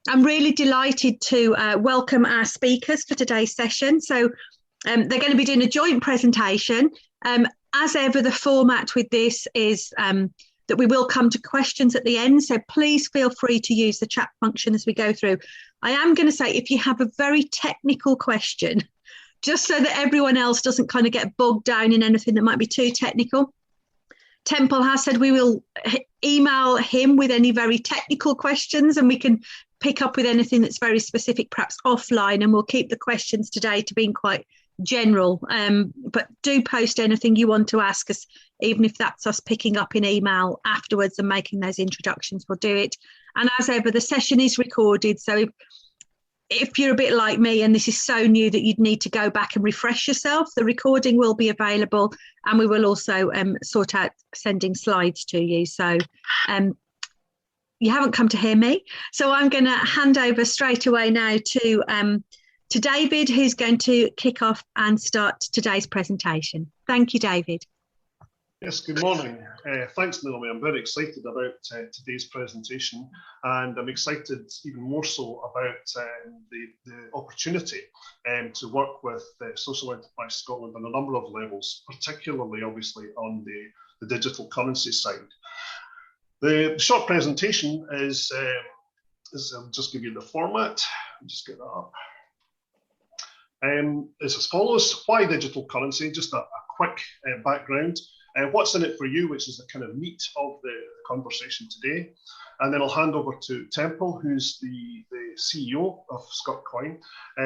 I'm really delighted to welcome our speakers for today's session. So they're going to be doing a joint presentation. As ever, the format with this is that we will come to questions at the end. So please feel free to use the chat function as we go through. I am going to say, if you have a very technical question, just so that everyone else doesn't kind of get bogged down in anything that might be too technical, Temple has said we will email him with any very technical questions, and we can pick up with anything that's very specific, perhaps offline, and we'll keep the questions today to being quite general. But do post anything you want to ask us, even if that's us picking up in email afterwards and making those introductions, we'll do it. And as ever, the session is recorded, so if you're a bit like me and this is so new that you'd need to go back and refresh yourself, the recording will be available, and we will also sort out sending slides to you. So you haven't come to hear me, so I'm going to hand over straight away now to David, who's going to kick off and start today's presentation. Thank you, David. Yes, good morning. Thanks, Naomi. I'm very excited about today's presentation, and I'm excited even more so about the opportunity to work with Social Enterprise Scotland on a number of levels, particularly obviously on the digital currency side. The short presentation is I'll just give you the format. I'll just get that up. It's as follows: why digital currency? Just a quick background. What's in it for you, which is the kind of meat of the conversation today. And then I'll hand over to Temple, who's the CEO of Scottcoin.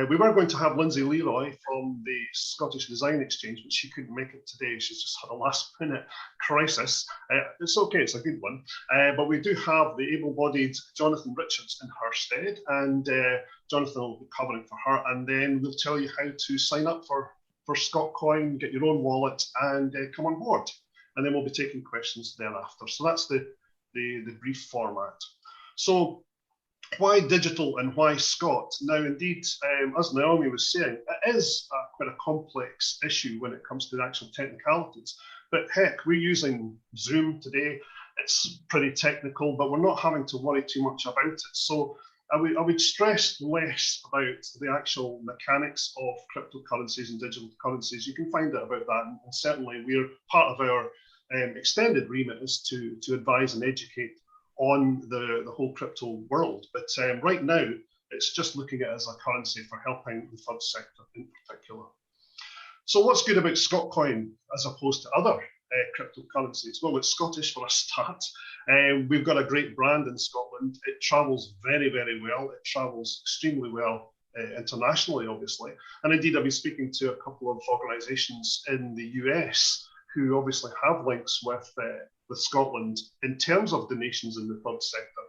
We were going to have Lindsay Leroy from the Scottish Design Exchange, but she couldn't make it today. She's just had a last-minute crisis. It's okay, it's a good one. But we do have the able-bodied Jonathan Richards in her stead, and Jonathan will be covering for her, and then we'll tell you how to sign up for Scottcoin, get your own wallet, and come on board. And then we'll be taking questions thereafter. So that's the brief format. So why digital and why Scott? Now, indeed, as Naomi was saying, it is quite a complex issue when it comes to the actual technicalities. But heck, we're using Zoom today. It's pretty technical, but we're not having to worry too much about it. So I would stress less about the actual mechanics of cryptocurrencies and digital currencies. You can find out about that, and certainly we're part of our extended remit is to advise and educate on the whole crypto world. But right now, it's just looking at it as a currency for helping the third sector in particular. So what's good about Scottcoin as opposed to other cryptocurrencies? Well, it's Scottish for a start. We've got a great brand in Scotland. It travels very, very well. It travels extremely well internationally, obviously. And indeed, I've been speaking to a couple of organisations in the US who obviously have links with Scotland in terms of donations in the third sector.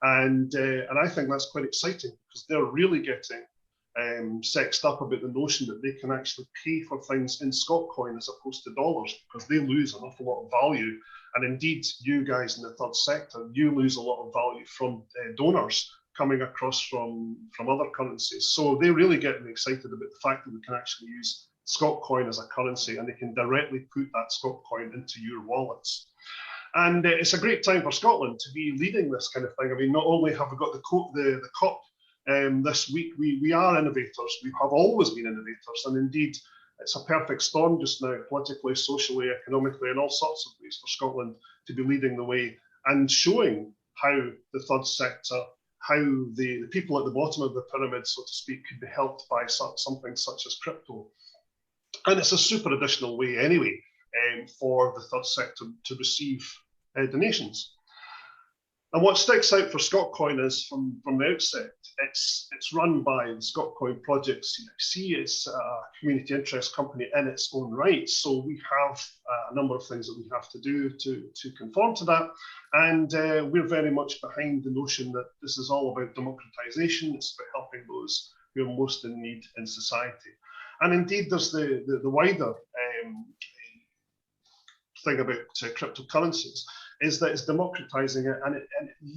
And I think that's quite exciting, because they're really getting sexed up about the notion that they can actually pay for things in Scottcoin as opposed to dollars, because they lose an awful lot of value. And indeed, you guys in the third sector, you lose a lot of value from donors coming across from other currencies. So they're really getting excited about the fact that we can actually use Scottcoin as a currency, and they can directly put that Scottcoin into your wallets. And it's a great time for Scotland to be leading this kind of thing. I mean, not only have we got the COP this week, we are innovators. We have always been innovators, and indeed, it's a perfect storm just now, politically, socially, economically, and all sorts of ways for Scotland to be leading the way and showing how the third sector, how the people at the bottom of the pyramid, so to speak, could be helped by something such as crypto. And it's a super additional way anyway for the third sector to receive donations. And what sticks out for Scottcoin is from the outset, it's run by the Scottcoin project CIC. It's a community interest company in its own right. So we have a number of things that we have to do to conform to that. And we're very much behind the notion that this is all about democratization. It's about helping those who are most in need in society. And indeed, there's the wider thing about cryptocurrencies is that it's democratizing it, and it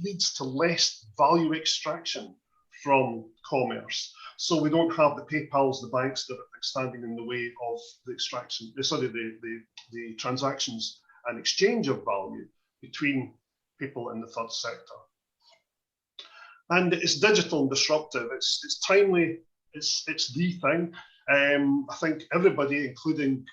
leads to less value extraction from commerce. So we don't have the PayPals, the banks that are standing in the way of the extraction, the transactions and exchange of value between people in the third sector. And it's digital and disruptive. It's timely. It's the thing. I think everybody, including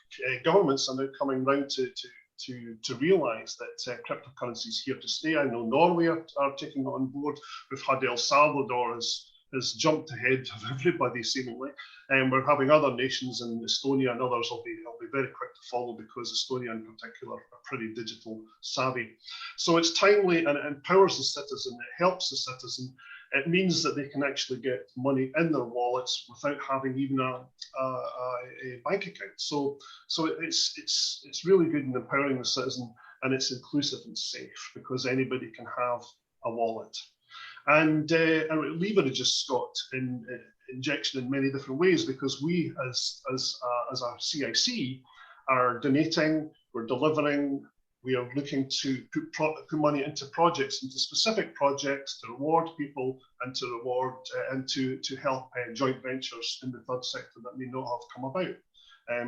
governments, are now coming round to realise that cryptocurrency is here to stay. I know Norway are taking it on board. We've had El Salvador has jumped ahead of everybody seemingly, and we're having other nations in Estonia and others will be very quick to follow, because Estonia in particular are pretty digital savvy. So it's timely and it empowers the citizen. It helps the citizen. It means that they can actually get money in their wallets without having even a bank account. So it's really good in empowering the citizen, and it's inclusive and safe because anybody can have a wallet. And it leverages Scott in injection in many different ways, because we as a CIC are donating, we're delivering. We are looking to put money into projects, into specific projects, to reward people and to reward and to help joint ventures in the third sector that may not have come about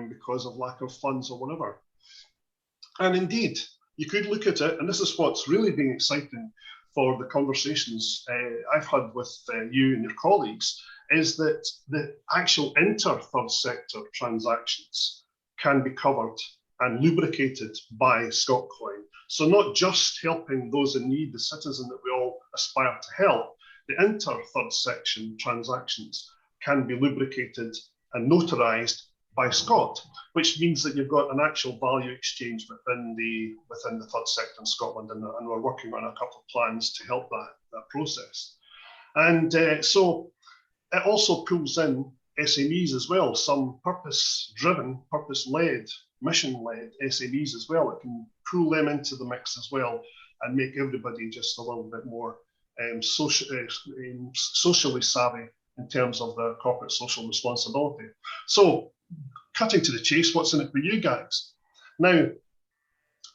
because of lack of funds or whatever. And indeed, you could look at it, and this is what's really been exciting for the conversations I've had with you and your colleagues, is that the actual inter-third sector transactions can be covered and lubricated by Scottcoin. So not just helping those in need, the citizen that we all aspire to help, the inter-third section transactions can be lubricated and notarized by Scott, which means that you've got an actual value exchange within the third sector in Scotland, and we're working on a couple of plans to help that process. And so it also pulls in SMEs as well, some purpose-driven, purpose-led, mission-led SMEs as well. It can pull them into the mix as well and make everybody just a little bit more socially savvy in terms of their corporate social responsibility. So, cutting to the chase, what's in it for you guys? Now,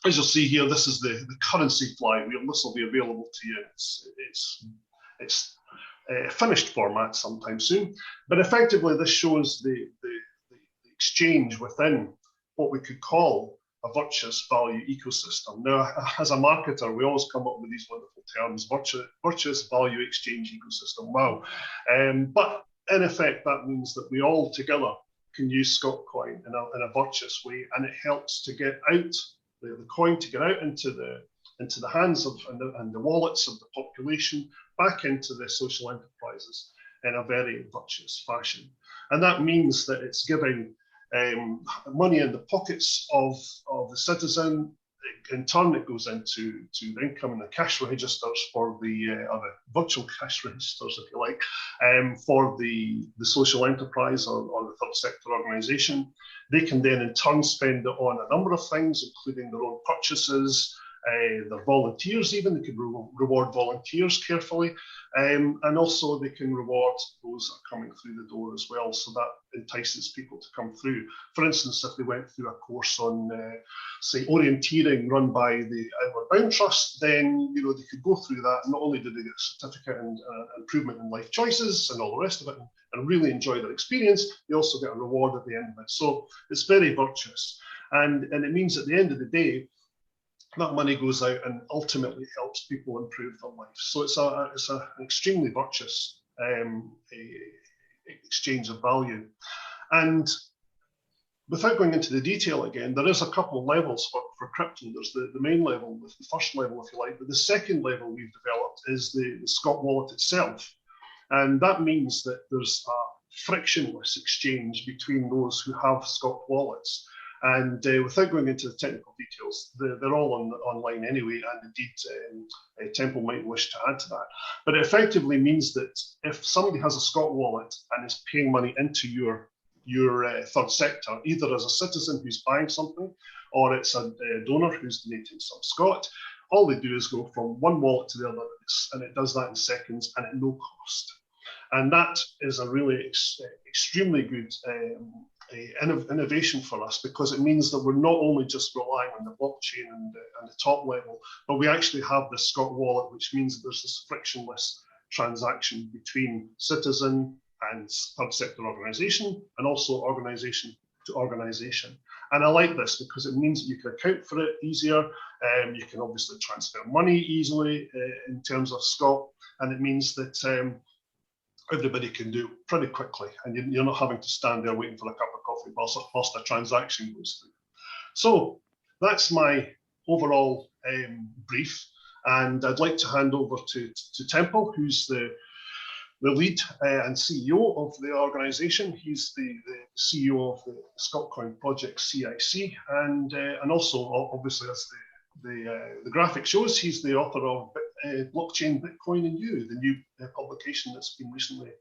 as you'll see here, this is the currency flywheel. This will be available to you. It's finished format sometime soon, but effectively this shows the exchange within what we could call a virtuous value ecosystem. Now, as a marketer, we always come up with these wonderful terms, virtuous value exchange ecosystem. Wow. But in effect, that means that we all together can use Scottcoin in a virtuous way, and it helps to get out the coin, to get out into the hands of and the wallets of the population, back into the social enterprises in a very virtuous fashion. And that means that it's giving money in the pockets of the citizen. In turn, it goes into the income and the cash registers for the virtual cash registers, if you like, for the social enterprise or the third sector organisation. They can then in turn spend it on a number of things, including their own purchases, their volunteers even. They can reward volunteers carefully, and also they can reward those that are coming through the door as well, so that entices people to come through. For instance, if they went through a course on, say, orienteering run by the Outward Bound Trust, then they could go through that, and not only did they get a certificate and improvement in life choices and all the rest of it, and really enjoy their experience, they also get a reward at the end of it. So it's very virtuous, and it means at the end of the day, that money goes out and ultimately helps people improve their life. So it's an extremely virtuous exchange of value. And without going into the detail again, there is a couple of levels for crypto. There's the main level, the first level, if you like, but the second level we've developed is the Scott wallet itself. And that means that there's a frictionless exchange between those who have Scott wallets. And without going into the technical details, they're all online anyway, and indeed Temple might wish to add to that. But it effectively means that if somebody has a Scott wallet and is paying money into your third sector, either as a citizen who's buying something, or it's a donor who's donating some Scott, all they do is go from one wallet to the other, and it does that in seconds and at no cost. And that is a really extremely good innovation for us, because it means that we're not only just relying on the blockchain and the top level, but we actually have this Scott wallet, which means that there's this frictionless transaction between citizen and third sector organisation, and also organisation to organisation. And I like this because it means that you can account for it easier. You can obviously transfer money easily in terms of Scott, and it means that everybody can do it pretty quickly, and you're not having to stand there waiting for a cup of coffee whilst a transaction goes through. So that's my overall brief, and I'd like to hand over to Temple, who's the lead and CEO of the organisation. He's the CEO of the Scottcoin project CIC, and also obviously as the graphic shows, he's the author of Blockchain, Bitcoin and You, the new publication that's been recently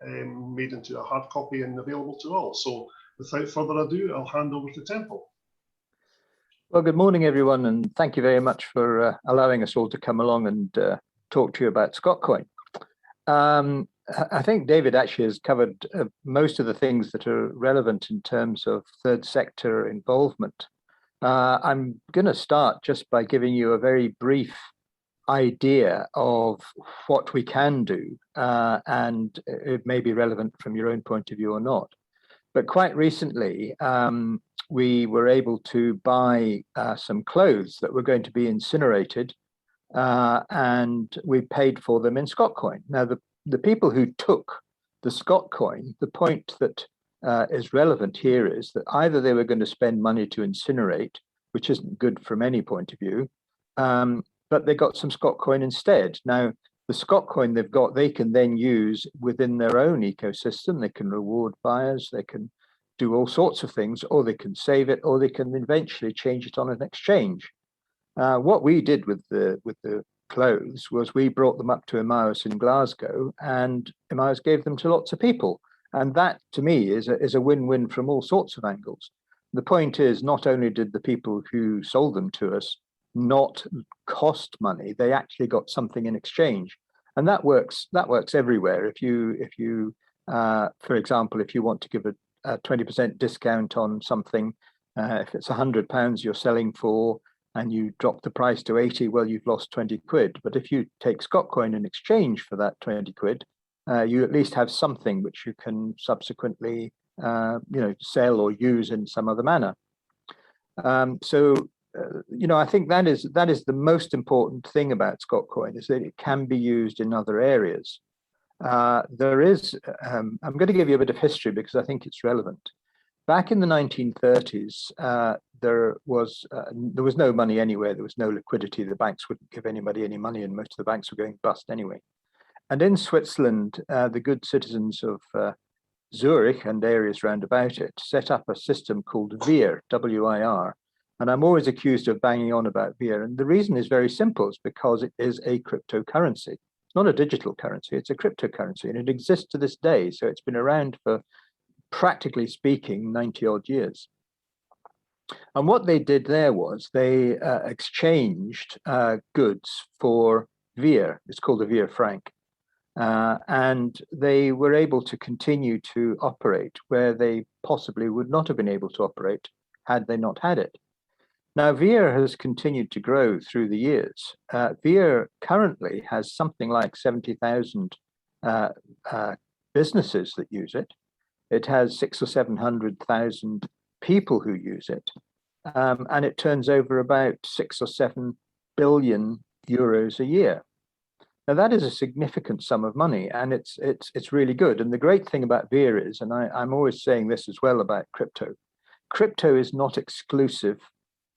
made into a hard copy and available to all. So without further ado, I'll hand over to Temple. Well, good morning, everyone, and thank you very much for allowing us all to come along and talk to you about Scottcoin. I think David actually has covered most of the things that are relevant in terms of third sector involvement. I'm going to start just by giving you a very brief idea of what we can do, and it may be relevant from your own point of view or not. But quite recently, we were able to buy some clothes that were going to be incinerated, and we paid for them in Scottcoin. Now, the people who took the Scottcoin, the point that is relevant here is that either they were going to spend money to incinerate, which isn't good from any point of view, but they got some Scottcoin instead. Now, the Scottcoin they've got, they can then use within their own ecosystem. They can reward buyers, they can do all sorts of things, or they can save it, or they can eventually change it on an exchange. What we did with the clothes was we brought them up to Emmaus in Glasgow, and Emmaus gave them to lots of people. And that, to me, is a win-win from all sorts of angles. The point is, not only did the people who sold them to us not cost money, they actually got something in exchange. And that works everywhere. If you for example, if you want to give a 20% discount on something, if it's £100 you're selling for and you drop the price to 80, well, you've lost 20 quid. But if you take Scottcoin in exchange for that 20 quid, you at least have something which you can subsequently sell or use in some other manner. I think that is the most important thing about Scottcoin, is that it can be used in other areas. There is, I'm going to give you a bit of history because I think it's relevant. Back in the 1930s, there was no money anywhere. There was no liquidity. The banks wouldn't give anybody any money, and most of the banks were going bust anyway. And in Switzerland, the good citizens of Zurich and areas round about it set up a system called WIR, W-I-R. And I'm always accused of banging on about WIR. And the reason is very simple. It's because it is a cryptocurrency. It's not a digital currency. It's a cryptocurrency. And it exists to this day. So it's been around for, practically speaking, 90 odd years. And what they did there was they exchanged goods for WIR. It's called a WIR franc. And they were able to continue to operate where they possibly would not have been able to operate had they not had it. Now, WIR has continued to grow through the years. WIR currently has something like 70,000 businesses that use it. It has 600,000 or 700,000 people who use it. And it turns over about 6 or 7 billion euros a year. Now, that is a significant sum of money, and it's really good. And the great thing about WIR is, and I'm always saying this as well about crypto, crypto is not exclusive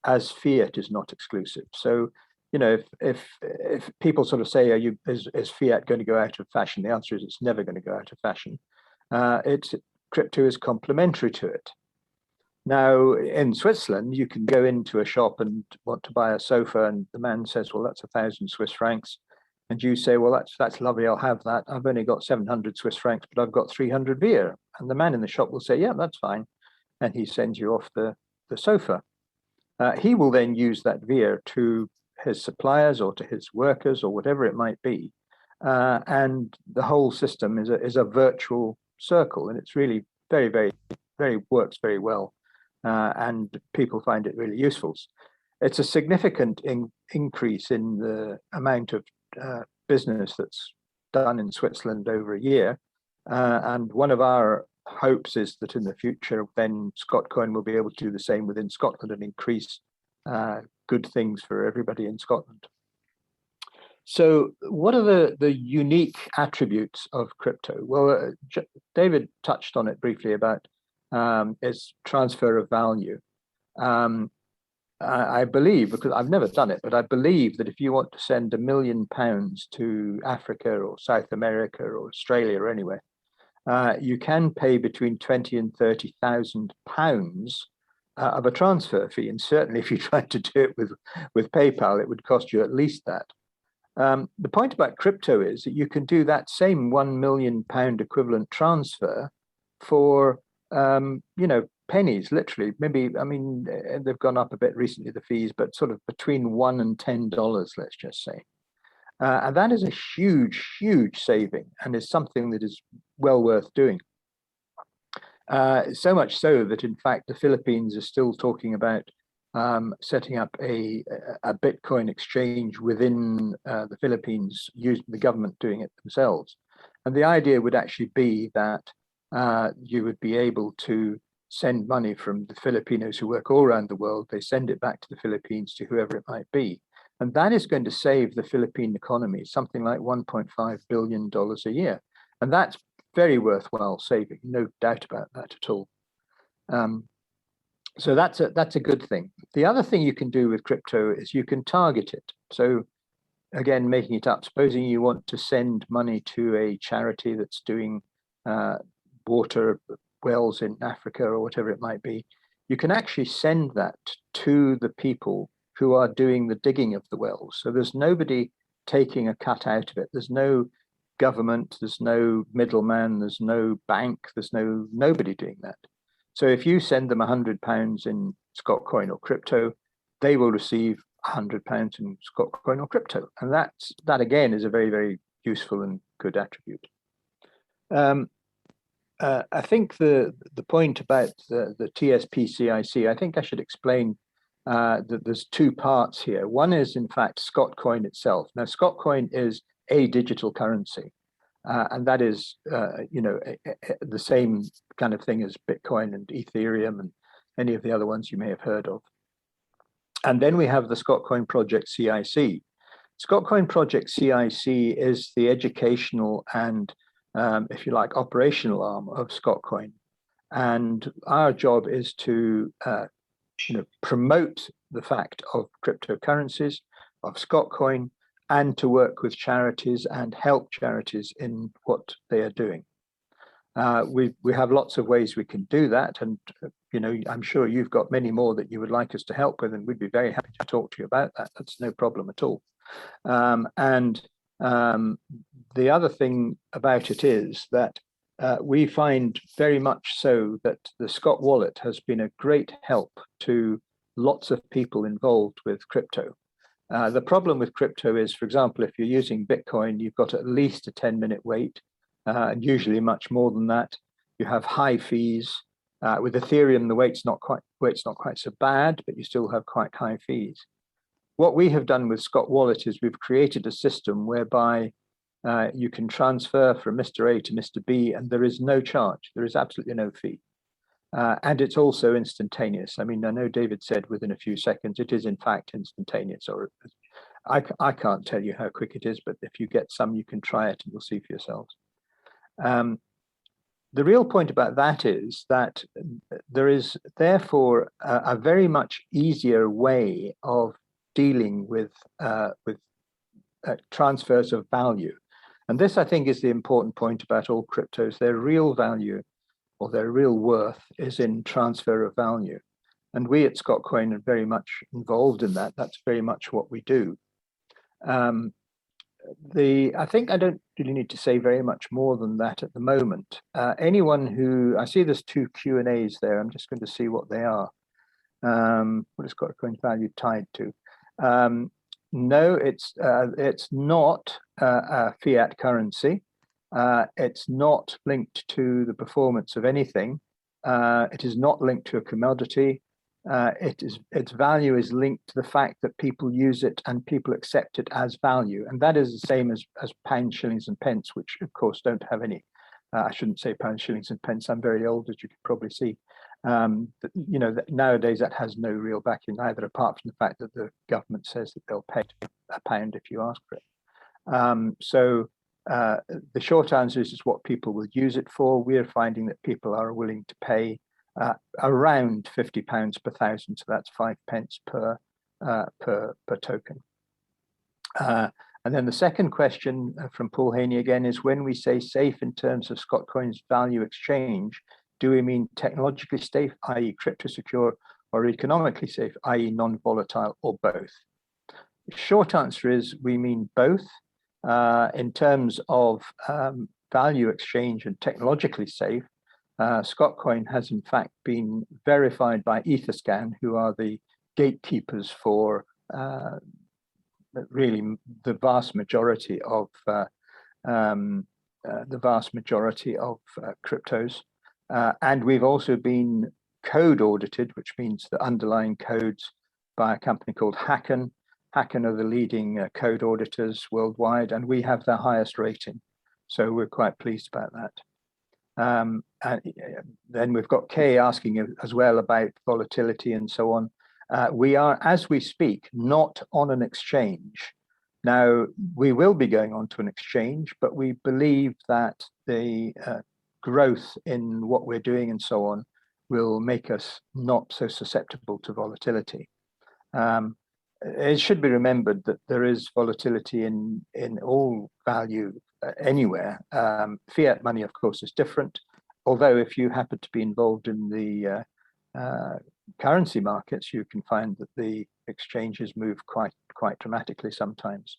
as fiat is not exclusive. So, if people sort of say, is fiat going to go out of fashion? The answer is it's never going to go out of fashion. Crypto is complementary to it. Now, in Switzerland, you can go into a shop and want to buy a sofa, and the man says, well, that's 1,000 Swiss francs. And you say, well, that's lovely, I'll have that. I've only got 700 Swiss francs, but I've got 300 WIR. And the man in the shop will say, yeah, that's fine. And he sends you off the sofa. He will then use that WIR to his suppliers or to his workers or whatever it might be. And the whole system is a virtual circle. And it's really very, very, very works very well. And people find it really useful. It's a significant increase in the amount of business that's done in Switzerland over a year. And one of our hopes is that in the future, then Scottcoin will be able to do the same within Scotland and increase good things for everybody in Scotland. So what are the unique attributes of crypto? Well, David touched on it briefly about its transfer of value. I believe, because I've never done it, but I believe that if you want to send £1 million to Africa or South America or Australia or anywhere, you can pay between £20,000 and £30,000 of a transfer fee. And certainly if you tried to do it with PayPal, it would cost you at least that. The point about crypto is that you can do that same £1 million equivalent transfer for, pennies, literally. Maybe, I mean, they've gone up a bit recently, the fees, but sort of between $1 and $10, let's just say. And that is a huge, huge saving, and is something that is well worth doing. So much so that, in fact, the Philippines are still talking about setting up a Bitcoin exchange within the Philippines, using the government doing it themselves. And the idea would actually be that you would be able to send money from the Filipinos who work all around the world. They send it back to the Philippines, to whoever it might be. And that is going to save the Philippine economy something like $1.5 billion a year. And that's very worthwhile saving, no doubt about that at all. So that's a good thing. The other thing you can do with crypto is you can target it. So again, making it up, supposing you want to send money to a charity that's doing water wells in Africa or whatever it might be, you can actually send that to the people who are doing the digging of the wells. So there's nobody taking a cut out of it. There's no government, there's no middleman, there's no bank, there's nobody doing that. So if you send them £100 in Scottcoin or crypto, they will receive £100 in Scottcoin or crypto. And that again is a very, very useful and good attribute. I think the point about the TSP-CIC, I think I should explain that there's two parts here. One is, in fact, Scottcoin itself. Now, Scottcoin is a digital currency, and that is, the same kind of thing as Bitcoin and Ethereum and any of the other ones you may have heard of. And then we have the Scottcoin project CIC. Scottcoin project CIC is the educational and, if you like, operational arm of Scottcoin. And our job is to promote the fact of cryptocurrencies, of Scottcoin, and to work with charities and help charities in what they are doing. We have lots of ways we can do that, and I'm sure you've got many more that you would like us to help with, and we'd be very happy to talk to you about that. That's no problem at all. The other thing about it is that we find very much so that the Scott wallet has been a great help to lots of people involved with crypto. The problem with crypto is, for example, if you're using Bitcoin, you've got at least a 10-minute wait, and usually much more than that. You have high fees. With Ethereum, the wait's not quite so bad, but you still have quite high fees. What we have done with Scott Wallet is we've created a system whereby you can transfer from Mr. A to Mr. B, and there is no charge. There is absolutely no fee. And it's also instantaneous. I mean, I know David said within a few seconds. It is, in fact, instantaneous. Or I can't tell you how quick it is, but if you get some, you can try it and you'll see for yourselves. The real point about that is that there is, therefore, a very much easier way of dealing with transfers of value. And this, I think, is the important point about all cryptos. Their real value or their real worth is in transfer of value. And we at Scottcoin are very much involved in that. That's very much what we do. I think I don't really need to say very much more than that at the moment. Anyone who, I see there's two Q&As there. I'm just going to see what they are. What is Scottcoin value tied to? No, it's not a fiat currency. It's not linked to the performance of anything. It is not linked to a commodity. Its value is linked to the fact that people use it and people accept it as value. And that is the same as pounds, shillings and pence, which of course don't have any. I shouldn't say pounds, shillings and pence. I'm very old, as you can probably see. Nowadays that has no real backing either, apart from the fact that the government says that they'll pay a pound if you ask for it. The short answer is what people will use it for. We're finding that people are willing to pay around £50 per thousand, so that's 5 pence per token. And then the second question from Paul Haney again is, when we say safe in terms of Scottcoin's value exchange, do we mean technologically safe, i.e. crypto secure, or economically safe, i.e. non-volatile, or both? The short answer is we mean both. In terms of value exchange and technologically safe, Scottcoin has in fact been verified by Etherscan, who are the gatekeepers for really the vast majority of cryptos, and we've also been code audited, which means the underlying codes, by a company called Hacken. Hacken are the leading code auditors worldwide, and we have the highest rating, so we're quite pleased about that. And then we've got Kay asking as well about volatility and so on. We are, as we speak, not on an exchange. Now, we will be going on to an exchange, but we believe that the growth in what we're doing and so on will make us not so susceptible to volatility. It should be remembered that there is volatility in all value anywhere. Fiat money, of course, is different, although if you happen to be involved in the currency markets, you can find that the exchanges move quite dramatically sometimes.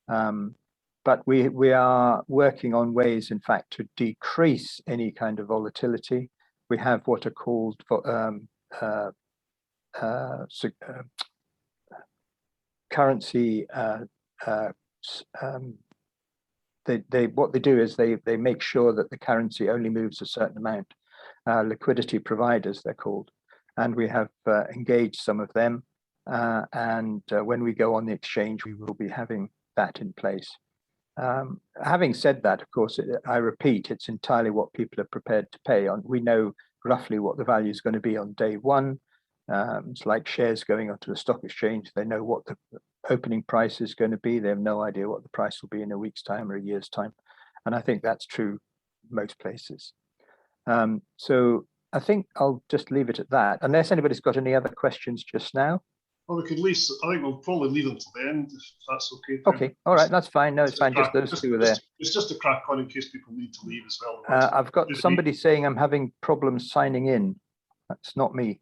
But we are working on ways, in fact, to decrease any kind of volatility. We have what are called currency. What they do is they make sure that the currency only moves a certain amount. Liquidity providers, they're called, and we have engaged some of them. And when we go on the exchange, we will be having that in place. Having said that, of course, I repeat, it's entirely what people are prepared to pay on. We know roughly what the value is going to be on day one. It's like shares going onto the stock exchange. They know what the opening price is going to be. They have no idea what the price will be in a week's time or a year's time. And I think that's true most places. So I think I'll just leave it at that, unless anybody's got any other questions just now. Well, we could leave. I think we'll probably leave them to the end, if that's okay. Okay, all right, that's fine. No, it's fine. Just those two are there. It's just a crack on in case people need to leave as well. I've got somebody saying I'm having problems signing in. That's not me.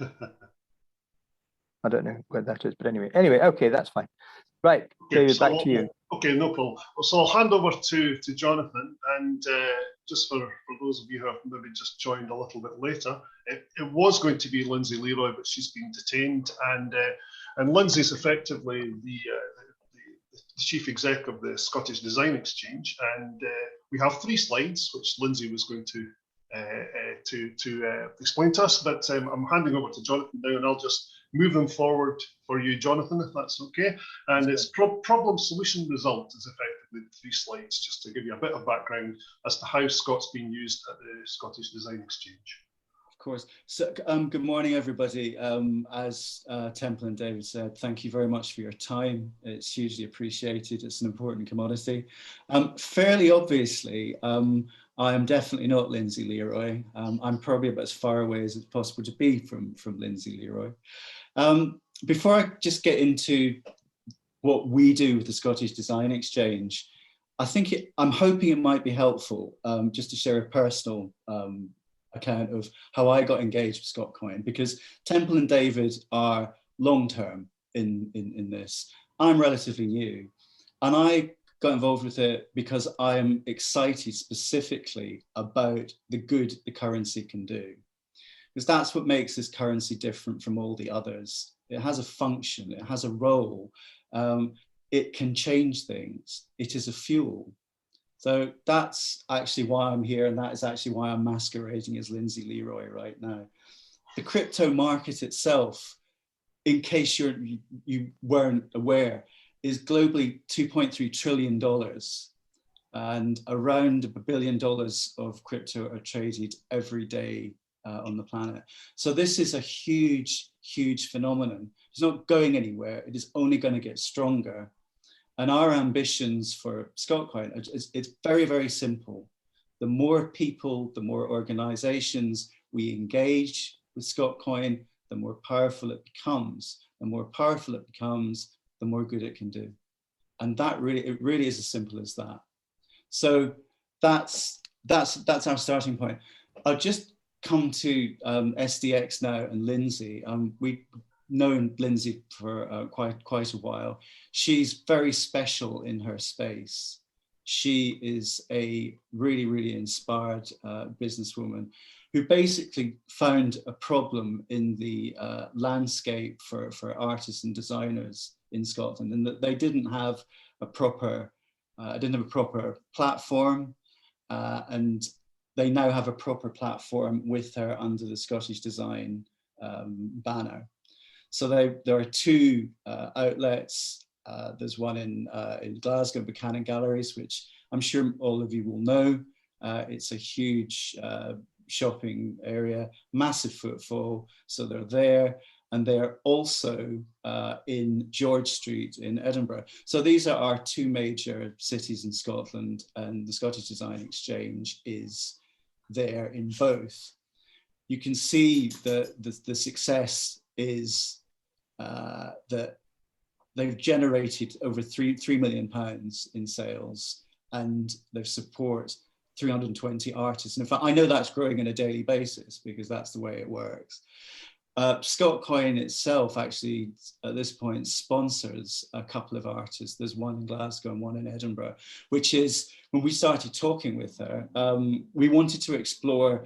I don't know where that is, but anyway, okay, that's fine. Right, David, so back to you. Okay, no problem. So I'll hand over to Jonathan, and just for those of you who have maybe just joined a little bit later, it was going to be Lindsay Leroy, but she's been detained, and Lindsay's effectively the chief exec of the Scottish Design Exchange, and we have 3 slides which Lindsay was going to explain to us, but I'm handing over to Jonathan now, and I'll just move them forward for you, Jonathan, if that's okay. And it's problem, solution, result is effectively the 3 slides, just to give you a bit of background as to how Scott's being used at the Scottish Design Exchange. Of course. So good morning, everybody. As Temple and David said, thank you very much for your time. It's hugely appreciated. It's an important commodity. Fairly obviously, I am definitely not Lindsay Leroy. I'm probably about as far away as it's possible to be from Lindsay Leroy. Before I just get into what we do with the Scottish Design Exchange, I think I'm hoping it might be helpful just to share a personal account of how I got engaged with Scottcoin, because Temple and David are long-term in this. I'm relatively new, and I got involved with it because I am excited specifically about the good the currency can do, because that's what makes this currency different from all the others. It has a function, it has a role, it can change things, it is a fuel. So that's actually why I'm here, and that is actually why I'm masquerading as Lindsay Leroy right now. The crypto market itself, in case you weren't aware, is globally $2.3 trillion, and around $1 billion of crypto are traded every day on the planet. So this is a huge, huge phenomenon. It's not going anywhere. It is only going to get stronger. And our ambitions for Scottcoin, it's very, very simple. The more people, the more organizations we engage with Scottcoin, the more powerful it becomes. The more powerful it becomes, the more good it can do. And that it really is as simple as that. So that's our starting point. I'll just come to SDX now and Lindsay. We've known Lindsay for quite a while. She's very special in her space. She is a really, really inspired businesswoman who basically found a problem in the landscape for artists and designers in Scotland, and that they didn't have a proper platform, and they now have a proper platform with her under the Scottish Design banner. So there are two outlets. There's one in Glasgow, Buchanan Galleries, which I'm sure all of you will know. It's a huge shopping area, massive footfall. So they're there. And they're also in George Street in Edinburgh. So these are our two major cities in Scotland, and the Scottish Design Exchange is there in both. You can see the success is that they've generated over £3 million in sales, and they support 320 artists. And in fact, I know that's growing on a daily basis because that's the way it works. Scottcoin itself actually at this point sponsors a couple of artists. There's one in Glasgow and one in Edinburgh, which is, when we started talking with her, we wanted to explore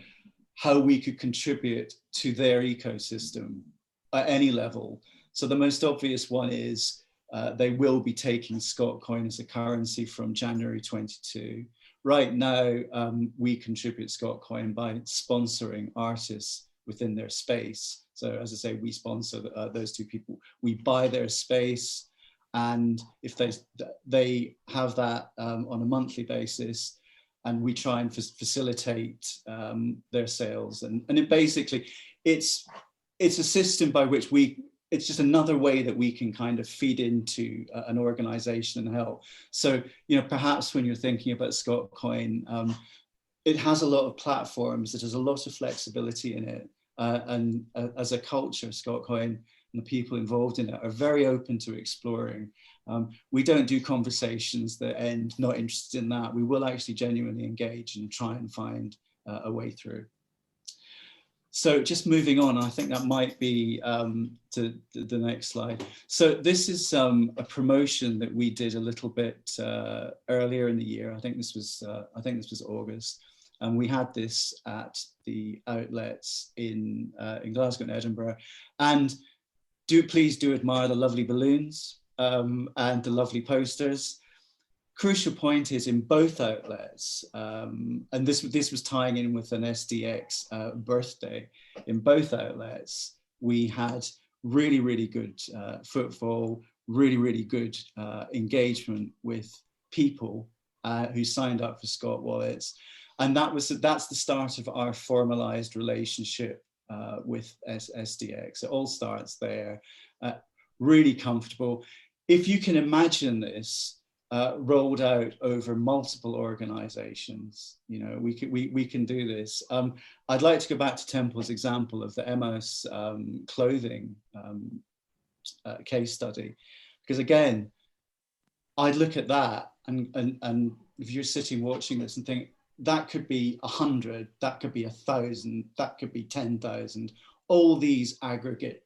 how we could contribute to their ecosystem at any level. So the most obvious one is they will be taking Scottcoin as a currency from January 22. Right now, we contribute Scottcoin by sponsoring artists within their space. So as I say, we sponsor those two people. We buy their space, and if they have that on a monthly basis, and we try and facilitate their sales. And it basically, it's a system by which it's just another way that we can kind of feed into an organization and help. So, perhaps when you're thinking about Scottcoin, it has a lot of platforms, it has a lot of flexibility in it. And as a culture, Scottcoin and the people involved in it are very open to exploring. We don't do conversations that end not interested in that. We will actually genuinely engage and try and find a way through. So just moving on, I think that might be to the next slide. So this is a promotion that we did a little bit earlier in the year. I think this was August. And we had this at the outlets in Glasgow and Edinburgh. And please do admire the lovely balloons and the lovely posters. Crucial point is, in both outlets, and this was tying in with an SDX birthday, in both outlets, we had really, really good footfall, really, really good engagement with people who signed up for Scott Wallets. And that's the start of our formalized relationship with SDX. It all starts there, really comfortable. If you can imagine this rolled out over multiple organizations, we can do this. I'd like to go back to Temple's example of the Emmaus clothing case study, because again, I'd look at that and if you're sitting watching this and think, that could be 100, that could be 1,000, that could be 10,000. All these aggregate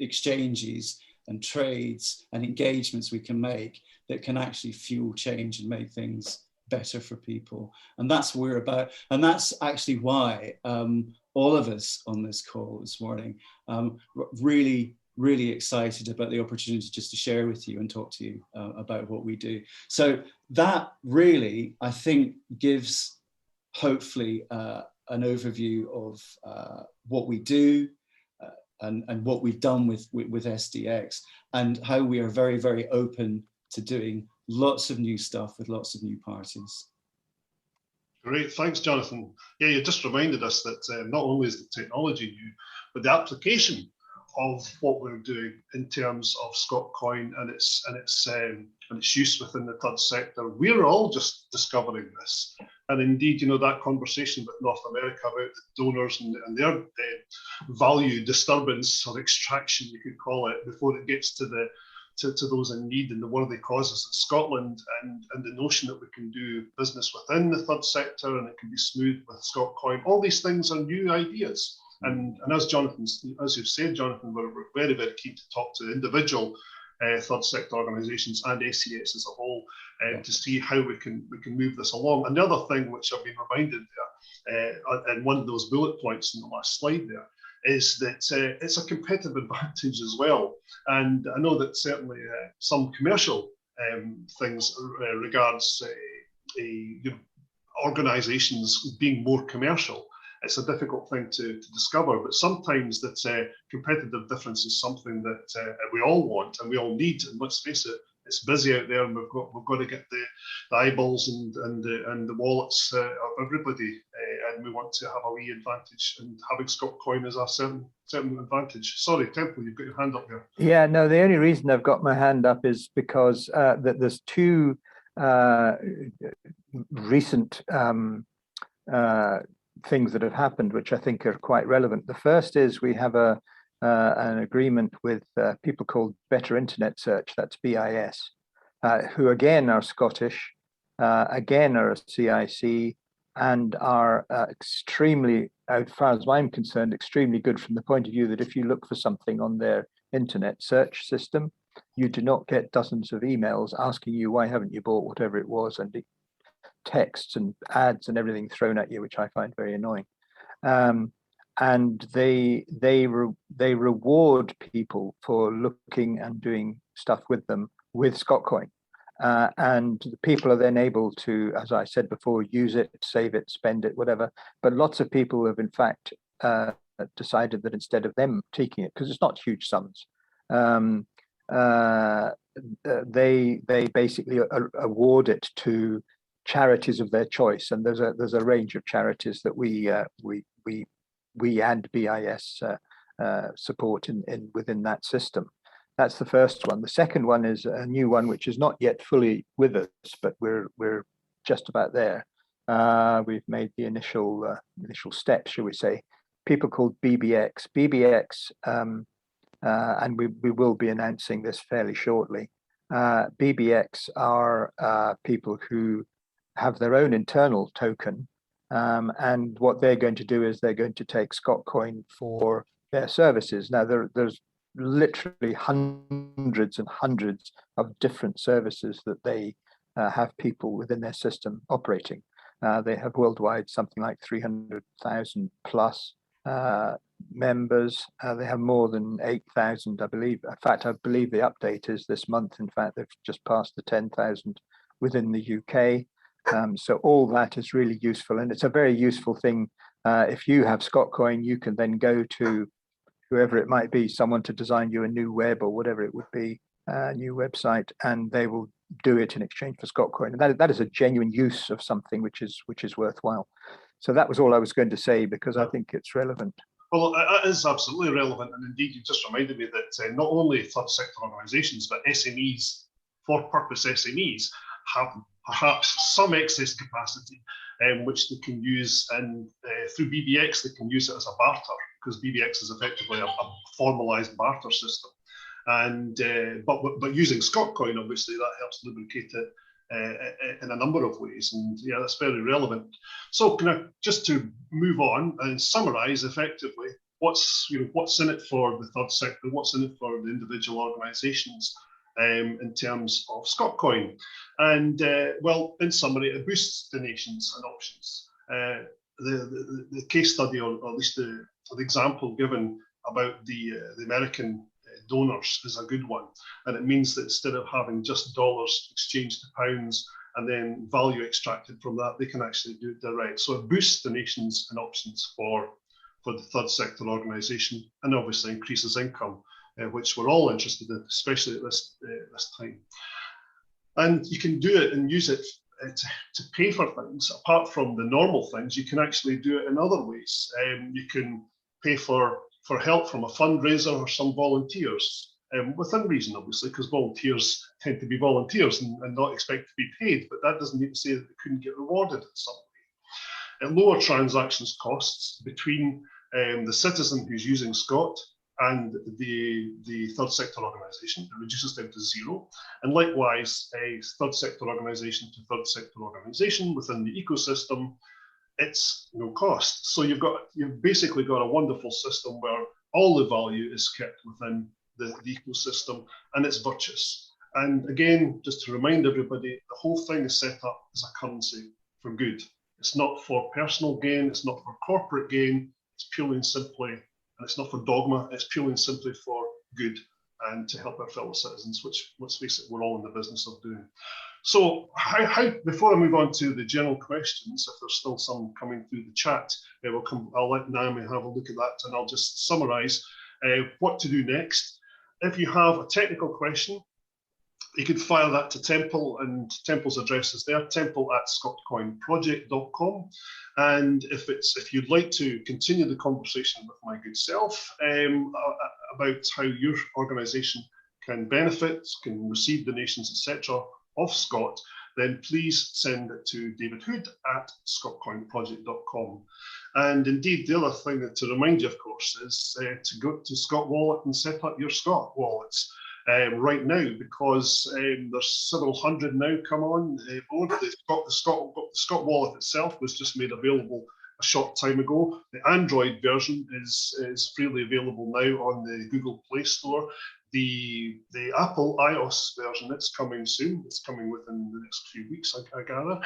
exchanges and trades and engagements we can make that can actually fuel change and make things better for people. And that's what we're about. And that's actually why all of us on this call this morning really, really excited about the opportunity just to share with you and talk to you about what we do. So that really, I think, gives hopefully an overview of what we do and what we've done with SDX, and how we are very, very open to doing lots of new stuff with lots of new parties. Great, thanks, Jonathan. Yeah, you just reminded us that not only is the technology new, but the application of what we're doing in terms of Scottcoin and its use within the third sector. We're all just discovering this, and indeed, that conversation with North America about the donors and their value disturbance or extraction, you could call it, before it gets to those in need and the worthy causes in Scotland, and the notion that we can do business within the third sector and it can be smooth with Scottcoin. All these things are new ideas. And as you've said, Jonathan, we're very, very keen to talk to individual third sector organisations and SCS as a whole to see how we can move this along. And the other thing which I've been reminded there, and one of those bullet points in the last slide there, is that it's a competitive advantage as well. And I know that certainly some commercial things regards organisations being more commercial. It's a difficult thing to discover, but sometimes that competitive difference is something that we all want and we all need. And let's face it, it's busy out there, and we've got to get the eyeballs and the wallets of everybody, and we want to have a wee advantage. And having Scottcoin is a certain advantage. Sorry, Temple, you've got your hand up there. Yeah, no, the only reason I've got my hand up is because that there's two recent things that have happened, which I think are quite relevant. The first is we have an agreement with people called Better Internet Search, that's BIS, who again are Scottish, again are a CIC, and are extremely, as far as I'm concerned, extremely good from the point of view that if you look for something on their internet search system, you do not get dozens of emails asking you why haven't you bought whatever it was, and texts and ads and everything thrown at you, which I find very annoying. And they reward people for looking and doing stuff with them with Scottcoin, and the people are then able to, as I said before, use it, save it, spend it, whatever. But lots of people have in fact decided that instead of them taking it, because it's not huge sums, they basically award it to charities of their choice, and there's a range of charities that we and BIS support in within that system. That's the first one. The second one is a new one which is not yet fully with us, but we're just about there. We've made the initial steps, shall we say? People called BBX. BBX, and we will be announcing this fairly shortly. BBX are people who have their own internal token, and what they're going to do is they're going to take Scottcoin for their services. Now there's literally hundreds and hundreds of different services that they have people within their system operating. They have worldwide something like 300,000 plus members. They have more than 8,000, I believe. In fact, I believe the update is this month. In fact, they've just passed the 10,000 within the UK. So all that is really useful, and it's a very useful thing. If you have Scottcoin, you can then go to whoever it might be, someone to design you a new web or whatever it would be, a new website, and they will do it in exchange for Scottcoin. And that is a genuine use of something which is worthwhile. So that was all I was going to say, because I think it's relevant. Well, it is absolutely relevant, and indeed you just reminded me that not only third sector organisations, but SMEs, for-purpose SMEs, have perhaps some excess capacity which they can use, and through BBX they can use it as a barter, because BBX is effectively a formalised barter system. And but using Scottcoin, obviously, that helps lubricate it in a number of ways, and yeah, that's very relevant. So, just to move on and summarise effectively, what's in it for the third sector, what's in it for the individual organisations in terms of Scottcoin, and well, in summary, it boosts donations and options. The case study, or at least the example given about the American donors is a good one, and it means that instead of having just dollars exchanged to pounds and then value extracted from that, they can actually do it direct. So it boosts donations and options for the third sector organisation, and obviously increases income, which we're all interested in, especially at this time. And you can do it and use it to pay for things. Apart from the normal things, you can actually do it in other ways. You can pay for for help from a fundraiser or some volunteers, within reason, obviously, because volunteers tend to be volunteers and not expect to be paid, but that doesn't mean to say that they couldn't get rewarded in some way. It lower transactions costs between the citizen who's using Scott and the third sector organisation. It reduces them to zero. And likewise, a third sector organisation to third sector organisation within the ecosystem, it's no cost. So you've basically got a wonderful system where all the value is kept within the ecosystem, and it's virtuous. And again, just to remind everybody, the whole thing is set up as a currency for good. It's not for personal gain, it's not for corporate gain, it's purely and simply, and it's not for dogma, it's purely and simply for good and to help our fellow citizens, which, let's face it, we're all in the business of doing. So how before I move on to the general questions, if there's still some coming through the chat, I'll let Naomi have a look at that, and I'll just summarise what to do next. If you have a technical question, you can fire that to Temple, and Temple's address is there, temple@scottcoinproject.com. And if you'd like to continue the conversation with my good self about how your organisation can benefit, can receive donations, etc., of Scott, then please send it to davidhood@scottcoinproject.com. And indeed, the other thing to remind you, of course, is to go to Scott Wallet and set up your Scott wallets right now, because there's several hundred now come on board. The Scott wallet itself was just made available a short time ago. The Android version is freely available now on the Google Play Store. The Apple iOS version, it's coming soon. It's coming within the next few weeks, I gather.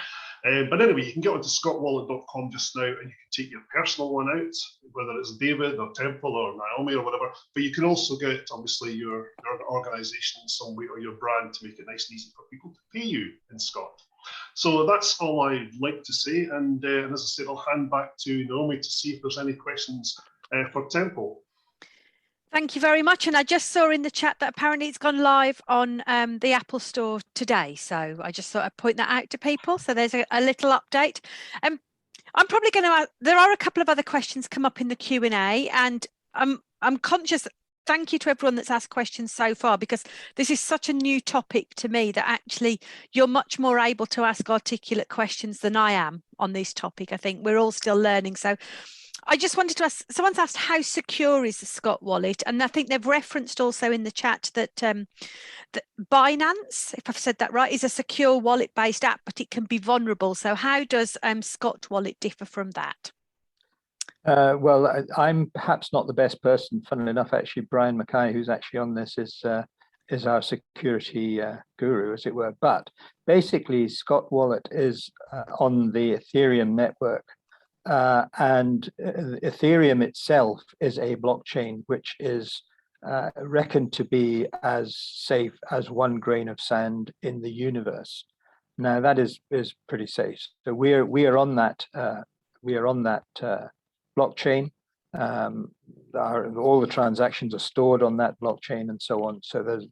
But anyway, you can get onto scottwallet.com just now, and you can take your personal one out, whether it's David or Temple or Naomi or whatever. But you can also get, obviously, your organisation in some way or your brand to make it nice and easy for people to pay you in Scott. So that's all I'd like to say. And as I said, I'll hand back to Naomi to see if there's any questions for Temple. Thank you very much. And I just saw in the chat that apparently it's gone live on the Apple Store today. So I just thought I'd point that out to people. So there's a little update. I'm probably going to, there are a couple of other questions come up in the Q&A, and I'm conscious, thank you to everyone that's asked questions so far, because this is such a new topic to me that actually you're much more able to ask articulate questions than I am on this topic. I think we're all still learning. So I just wanted to ask, someone's asked how secure is the Scott wallet? And I think they've referenced also in the chat that, that Binance, if I've said that right, is a secure wallet based app, but it can be vulnerable. So how does Scott wallet differ from that? Well, I'm perhaps not the best person. Funnily enough, actually, Brian Mackay, who's actually on this, is our security guru, as it were. But basically, Scott wallet is on the Ethereum network. And Ethereum itself is a blockchain which is reckoned to be as safe as 1 grain of sand in the universe. Now that is pretty safe. So we are on that blockchain. All the transactions are stored on that blockchain and so on. So there's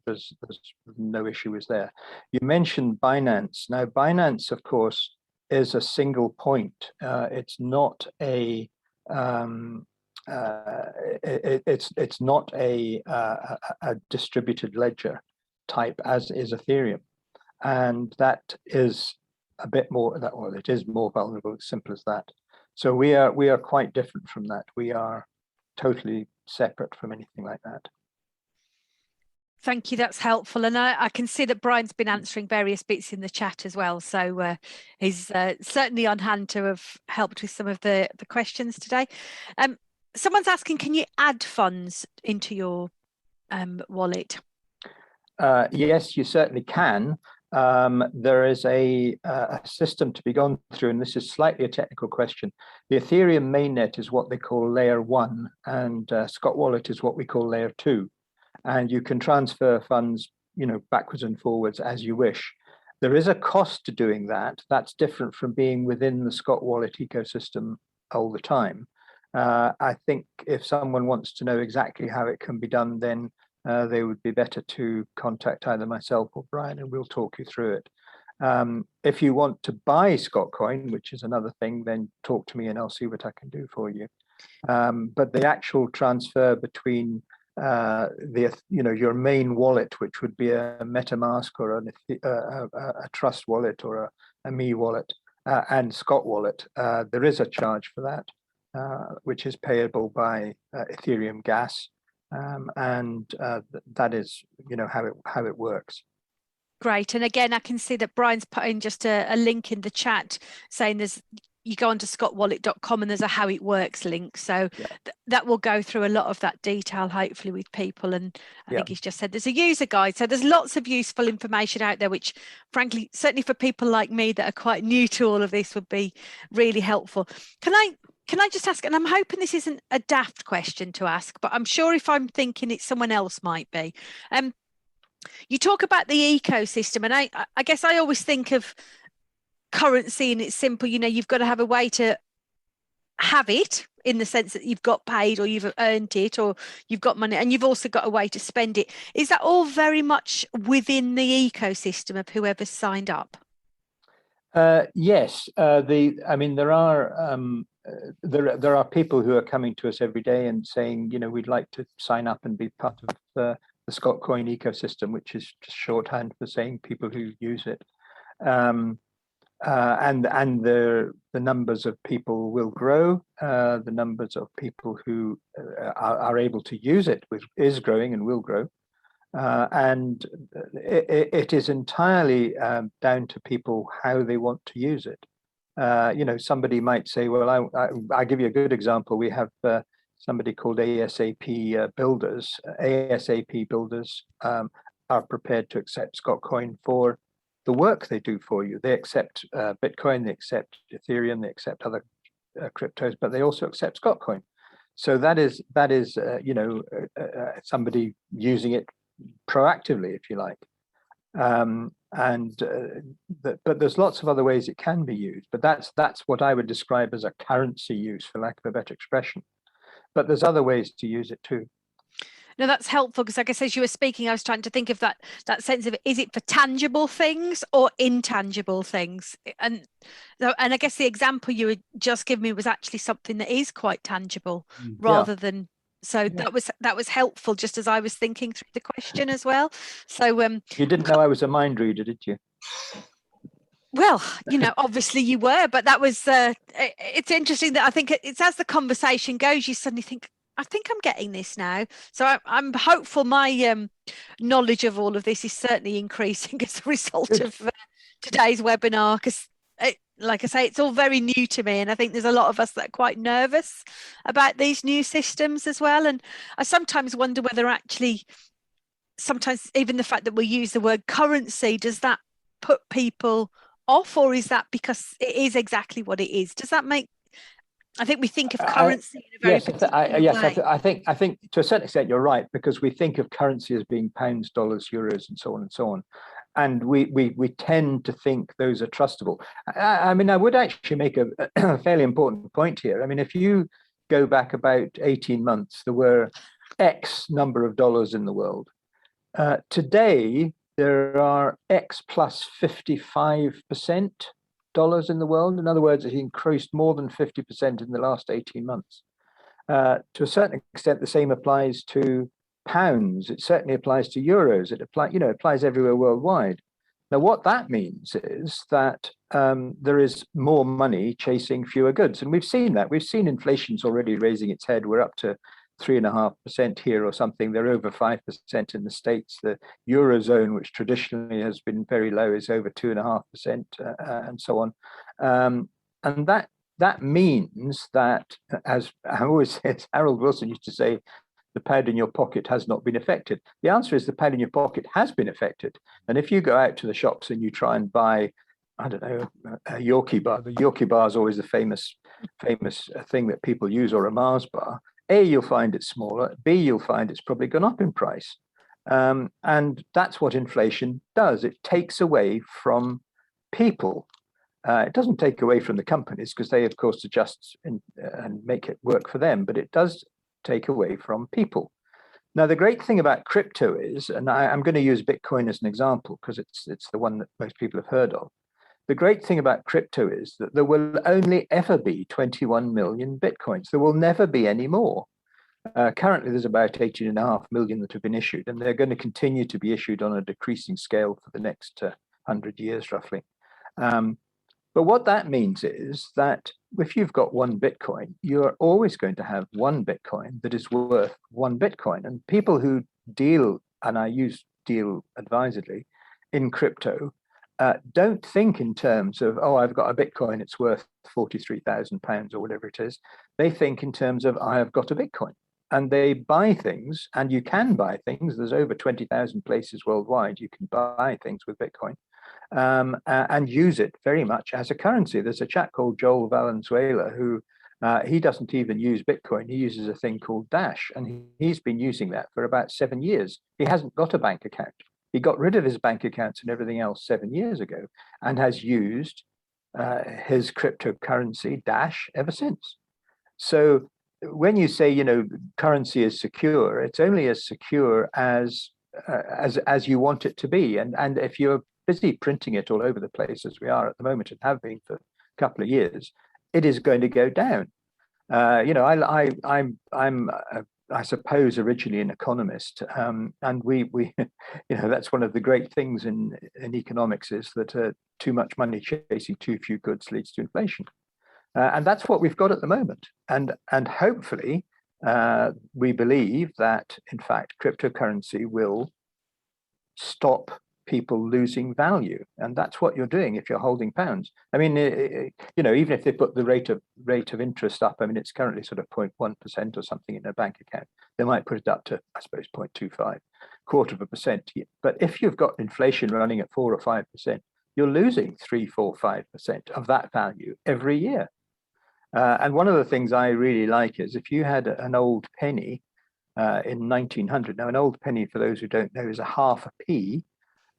no issues there. You mentioned Binance. Now Binance, of course, is a single point. It's not a it's not a distributed ledger type as is Ethereum, and that is a bit more that, well, it is more vulnerable. It's simple as that. So we are quite different from that. We are totally separate from anything like that. Thank you, that's helpful. And I can see that Brian's been answering various bits in the chat as well. So he's certainly on hand to have helped with some of the questions today. Someone's asking, can you add funds into your wallet? Yes, you certainly can. There is a system to be gone through, and this is slightly a technical question. The Ethereum mainnet is what they call layer 1, and Scott Wallet is what we call layer 2. And you can transfer funds, backwards and forwards as you wish. There is a cost to doing that. That's different from being within the Scott Wallet ecosystem all the time. I think if someone wants to know exactly how it can be done, then they would be better to contact either myself or Brian, and we'll talk you through it. If you want to buy Scottcoin, which is another thing, then talk to me and I'll see what I can do for you. But the actual transfer between your main wallet, which would be a MetaMask or a Trust wallet or a Me wallet, and Scott wallet, there is a charge for that, which is payable by Ethereum gas, and that is how it works. Great. And again, I can see that Brian's putting just a link in the chat saying you go onto scottwallet.com and there's a how it works link. So that will go through a lot of that detail, hopefully, with people. And I think he's just said there's a user guide. So there's lots of useful information out there, which frankly, certainly for people like me that are quite new to all of this, would be really helpful. Can I just ask, and I'm hoping this isn't a daft question to ask, but I'm sure if I'm thinking it, someone else might be. You talk about the ecosystem, and I guess I always think of currency and it's simple. You've got to have a way to have it, in the sense that you've got paid or you've earned it or you've got money, and you've also got a way to spend it. Is that all very much within the ecosystem of whoever's signed up? Yes. There are people who are coming to us every day and saying, we'd like to sign up and be part of the Scottcoin ecosystem, which is just shorthand for saying people who use it. And the numbers of people will grow. The numbers of people who are able to use it is growing and will grow. And it is entirely down to people how they want to use it. Somebody might say, well, I'll give you a good example. We have somebody called ASAP Builders. ASAP Builders are prepared to accept Scottcoin for the work they do for you. They accept Bitcoin, they accept Ethereum, they accept other cryptos, but they also accept Scottcoin. So that is somebody using it proactively, if you like. But there's lots of other ways it can be used. But that's what I would describe as a currency use, for lack of a better expression. But there's other ways to use it too. No, that's helpful, because I guess as you were speaking, I was trying to think of that sense of, is it for tangible things or intangible things? And I guess the example you had just given me was actually something that is quite tangible, rather than. So that was helpful, just as I was thinking through the question as well. So you didn't know I was a mind reader, did you? Well, obviously you were, but that was it's interesting that I think it's as the conversation goes, you suddenly think, I think I'm getting this now. So I'm hopeful my knowledge of all of this is certainly increasing as a result of today's webinar, because like I say, it's all very new to me, and I think there's a lot of us that are quite nervous about these new systems as well. And I sometimes wonder whether actually, sometimes even the fact that we use the word currency, does that put people off, or is that because it is exactly what it is? Does that make? I think we think of currency in a very particular way. I think to a certain extent you're right, because we think of currency as being pounds, dollars, euros, and so on and so on, and we tend to think those are trustable. I would actually make a fairly important point here. I mean, if you go back about 18 months, there were X number of dollars in the world. Today there are X plus 55% dollars in the world. In other words, it increased more than 50% in the last 18 months. To a certain extent, the same applies to pounds. It certainly applies to euros. It applies everywhere worldwide. Now, what that means is that there is more money chasing fewer goods, and we've seen that. We've seen inflation's already raising its head. We're up to 3.5% here or something. They're over 5% in the States. The Eurozone, which traditionally has been very low, is over 2.5%, and so on. And that means that, as I always say, as Harold Wilson used to say, the pound in your pocket has not been affected. The answer is the pound in your pocket has been affected. And if you go out to the shops and you try and buy, I don't know, a Yorkie bar, the Yorkie bar is always the famous thing that people use, or a Mars bar. A, you'll find it's smaller. B, you'll find it's probably gone up in price. And that's what inflation does. It takes away from people. It doesn't take away from the companies, because they, of course, adjust and make it work for them. But it does take away from people. Now, the great thing about crypto is, and I'm going to use Bitcoin as an example because it's the one that most people have heard of. the great thing about crypto is that there will only ever be 21 million Bitcoins. There will never be any more. Currently, there's about 18.5 million that have been issued, and they're going to continue to be issued on a decreasing scale for the next 100 years, roughly. But what that means is that if you've got one Bitcoin, you're always going to have one Bitcoin that is worth one Bitcoin. And people who deal, and I use deal advisedly, in crypto, don't think in terms of, oh, I've got a Bitcoin, it's worth £43,000 or whatever it is. They think in terms of, I have got a Bitcoin. And they buy things, and you can buy things. There's over 20,000 places worldwide you can buy things with Bitcoin, and use it very much as a currency. There's a chap called Joel Valenzuela who he doesn't even use Bitcoin. He uses a thing called Dash, and he's been using that for about 7 years. He hasn't got a bank account. He got rid of his bank accounts and everything else 7 years ago, and has used his cryptocurrency Dash ever since. So when you say, you know, currency is secure, it's only as secure as you want it to be. And if you're busy printing it all over the place, as we are at the moment and have been for a couple of years, it is going to go down. You know, I'm I suppose originally an economist, and we you know, that's one of the great things in economics is that too much money chasing too few goods leads to inflation, and that's what we've got at the moment. And hopefully we believe that in fact cryptocurrency will stop people losing value, and that's what you're doing if you're holding pounds. I mean, you know, even if they put the rate of interest up, I mean, it's currently sort of 0.1% or something in a bank account. They might put it up to, I suppose, 0.25, 0.25%. But if you've got inflation running at 4 or 5%, you're losing 3, 4, 5% of that value every year. And one of the things I really like is if you had an old penny in 1900. Now, an old penny, for those who don't know, is a half a p.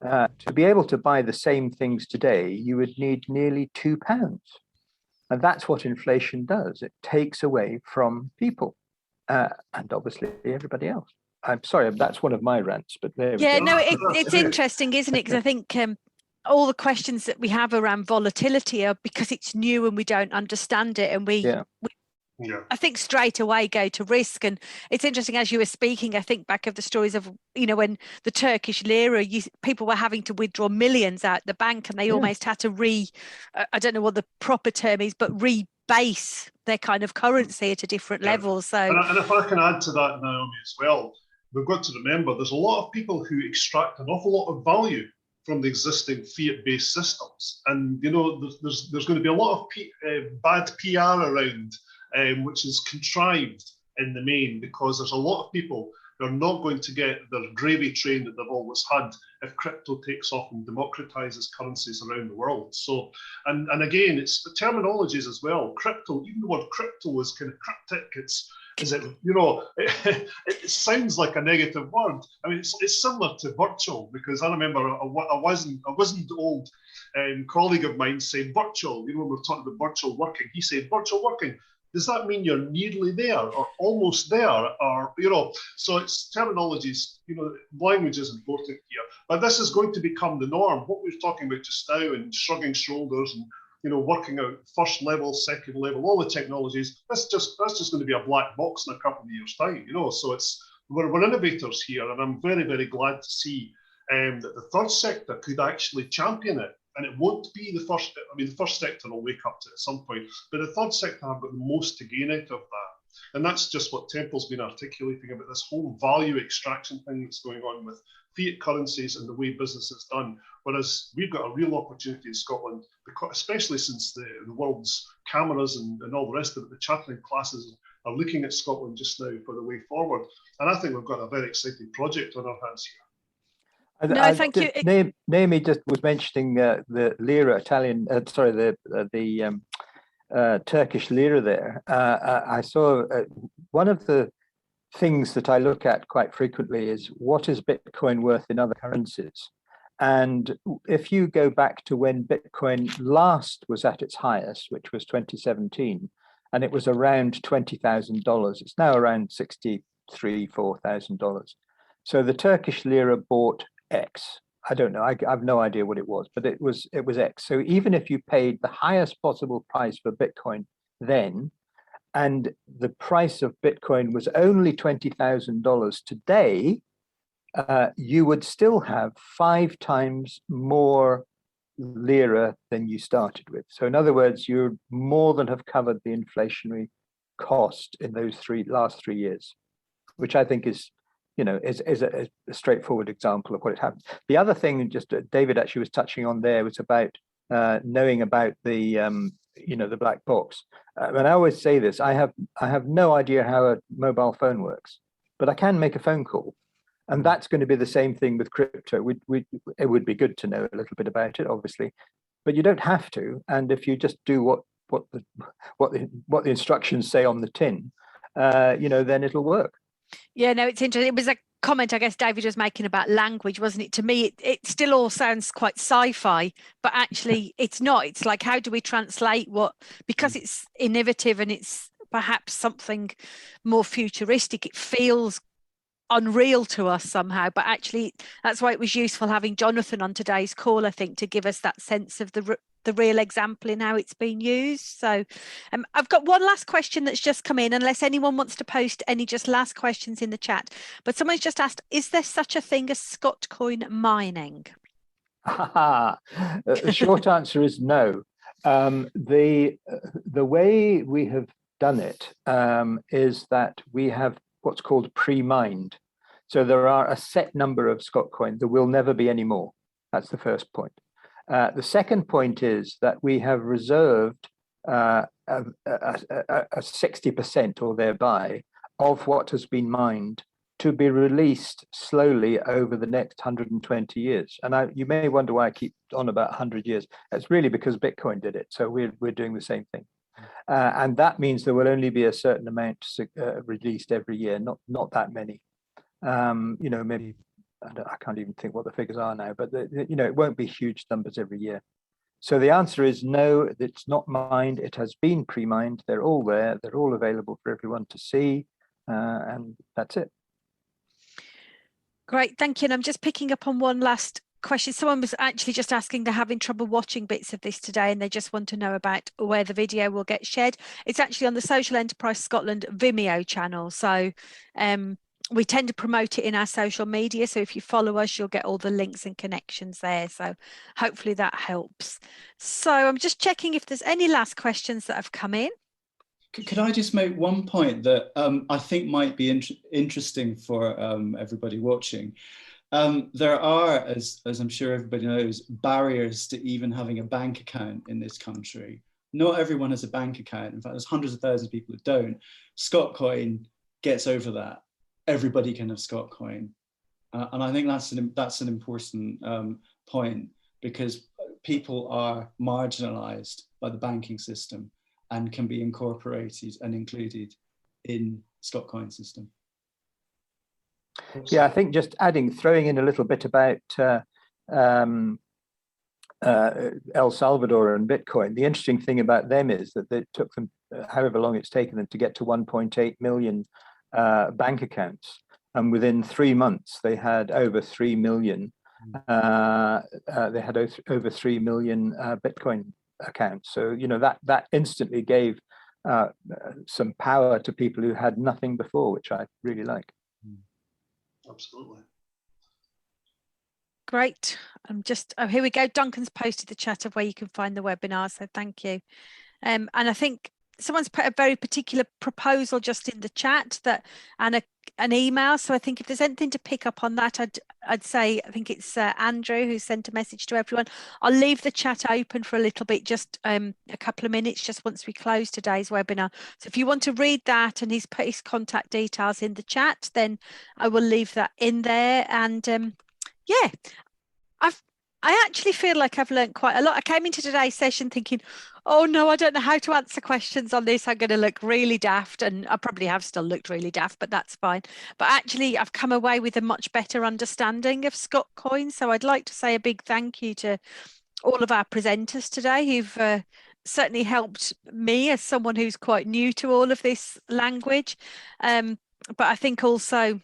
To be able to buy the same things today, you would need nearly £2. And that's what inflation does. It takes away from people and obviously everybody else. I'm sorry, that's one of my rants, but there we go. No, it's interesting, isn't it? Because I think all the questions that we have around volatility are because it's new and we don't understand it, and I think straight away go to risk. And it's interesting, as you were speaking, I think back of the stories of, you know, when the Turkish lira, people were having to withdraw millions out the bank, and they almost had to I don't know what the proper term is, but rebase their kind of currency at a different level. So, and if I can add to that, Naomi, as well, we've got to remember there's a lot of people who extract an awful lot of value from the existing fiat-based systems, and you know, there's going to be a lot of bad PR around. Which is contrived in the main, because there's a lot of people who are not going to get their gravy train that they've always had if crypto takes off and democratizes currencies around the world. So, and again, it's the terminologies as well. Crypto, even the word crypto is kind of cryptic. It sounds like a negative word. I mean, it's similar to virtual, because I remember I wasn't old colleague of mine saying virtual. You know, when we're talking about virtual working, he said virtual working. Does that mean you're nearly there or almost there? Or, you know, so it's terminologies, you know, language is important here. But this is going to become the norm. What we're talking about just now, and shrugging shoulders and, you know, working out first level, second level, all the technologies, that's just going to be a black box in a couple of years' time, you know. So we're innovators here, and I'm very, very glad to see that the third sector could actually champion it. And it won't be the first. I mean, the first sector will wake up to it at some point, but the third sector have got the most to gain out of that. And that's just what Temple's been articulating about this whole value extraction thing that's going on with fiat currencies and the way business is done. Whereas we've got a real opportunity in Scotland, especially since the world's cameras and all the rest of it, the chattering classes are looking at Scotland just now for the way forward. And I think we've got a very exciting project on our hands here. No, thank you. Naomi just was mentioning the lira, the Turkish lira there. I saw one of the things that I look at quite frequently is what is Bitcoin worth in other currencies? And if you go back to when Bitcoin last was at its highest, which was 2017, and it was around $20,000, it's now around $63,000, $4,000. So the Turkish lira bought X, I don't know. I have no idea what it was, but it was X. So even if you paid the highest possible price for Bitcoin then, and the price of Bitcoin was only $20,000 today, you would still have 5 times more lira than you started with. So in other words, you more than have covered the inflationary cost in those last 3 years, which I think is a straightforward example of what it happened. The other thing, just David actually was touching on there, was about knowing about the the black box. And I always say this: I have no idea how a mobile phone works, but I can make a phone call, and that's going to be the same thing with crypto. It would be good to know a little bit about it, obviously, but you don't have to. And if you just do what the instructions say on the tin, then it'll work. Yeah, no, it's interesting. It was a comment, I guess, David was making about language, wasn't it? To me, it still all sounds quite sci-fi, but actually it's not. It's like, how do we translate because it's innovative and it's perhaps something more futuristic, it feels unreal to us somehow, but actually that's why it was useful having Jonathan on today's call, I think, to give us that sense of the real example in how it's been used. So I've got one last question that's just come in, unless anyone wants to post any just last questions in the chat, but someone's just asked, is there such a thing as Scottcoin mining? The short answer is no. The way we have done it is that we have what's called pre-mined. So there are a set number of Scottcoin. There will never be any more. That's the first point. The second point is that we have reserved a 60% or thereby of what has been mined to be released slowly over the next 120 years. And you may wonder why I keep on about 100 years. It's really because Bitcoin did it. So we're doing the same thing. And that means there will only be a certain amount released every year, not that many. Maybe I can't even think what the figures are now, but it won't be huge numbers every year. So the answer is no, it's not mined. It has been pre-mined. They're all there. They're all available for everyone to see, and that's it. Great, thank you. And I'm just picking up on one last question. Someone was actually just asking, they're having trouble watching bits of this today and they just want to know about where the video will get shared. It's actually on the Social Enterprise Scotland Vimeo channel. So we tend to promote it in our social media. So if you follow us, you'll get all the links and connections there. So hopefully that helps. So I'm just checking if there's any last questions that have come in. Could I just make one point that I think might be interesting for everybody watching? There are, as I'm sure everybody knows, barriers to even having a bank account in this country. Not everyone has a bank account. In fact, there's hundreds of thousands of people who don't. Scottcoin gets over that. Everybody can have Scottcoin. And I think that's an important point, because people are marginalized by the banking system and can be incorporated and included in Scottcoin system. Yeah, I think just throwing in a little bit about El Salvador and Bitcoin. The interesting thing about them is that it took them however long it's taken them to get to 1.8 million bank accounts, and within 3 months they had over 3 million. They had over 3 million Bitcoin accounts. So that instantly gave some power to people who had nothing before, which I really like. Absolutely. Great. Here we go. Duncan's posted the chat of where you can find the webinar, so thank you. And I think someone's put a very particular proposal just in the chat and an email. So I think if there's anything to pick up on that, I'd say, I think it's Andrew who sent a message to everyone. I'll leave the chat open for a little bit, just a couple of minutes, just once we close today's webinar. So if you want to read that, and he's put his contact details in the chat, then I will leave that in there. And yeah, I actually feel like I've learned quite a lot. I came into today's session thinking, oh no, I don't know how to answer questions on this. I'm going to look really daft, and I probably have still looked really daft, but that's fine. But actually, I've come away with a much better understanding of Scottcoin. So I'd like to say a big thank you to all of our presenters today who've certainly helped me as someone who's quite new to all of this language. But I think also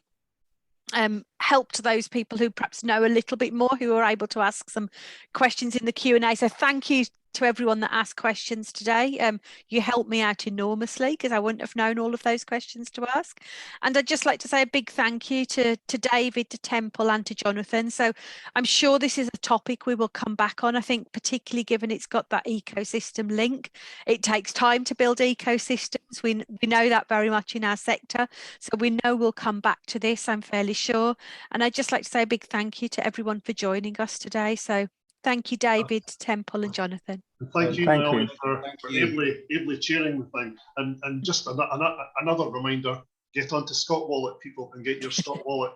helped those people who perhaps know a little bit more, who were able to ask some questions in the Q&A. So thank you to everyone that asked questions today. You helped me out enormously, because I wouldn't have known all of those questions to ask. And I'd just like to say a big thank you to David, to Temple, and to Jonathan. So I'm sure this is a topic we will come back on. I think particularly given it's got that ecosystem link, it takes time to build ecosystems. We know that very much in our sector. So we know we'll come back to this, I'm fairly sure. And I'd just like to say a big thank you to everyone for joining us today. So thank you, David, Temple, and Jonathan. And thank you, Thank Melville, you. for ably chairing the thing. And just another reminder, get onto Scott Wallet, people, and get your Scott Wallet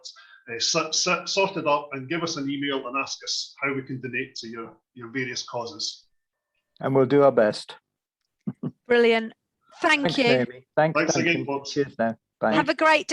sorted up, and give us an email and ask us how we can donate to your various causes. And we'll do our best. Brilliant. Thanks, Thanks, you. Naomi. Thanks again, folks. Cheers now. Bye. Have a great day.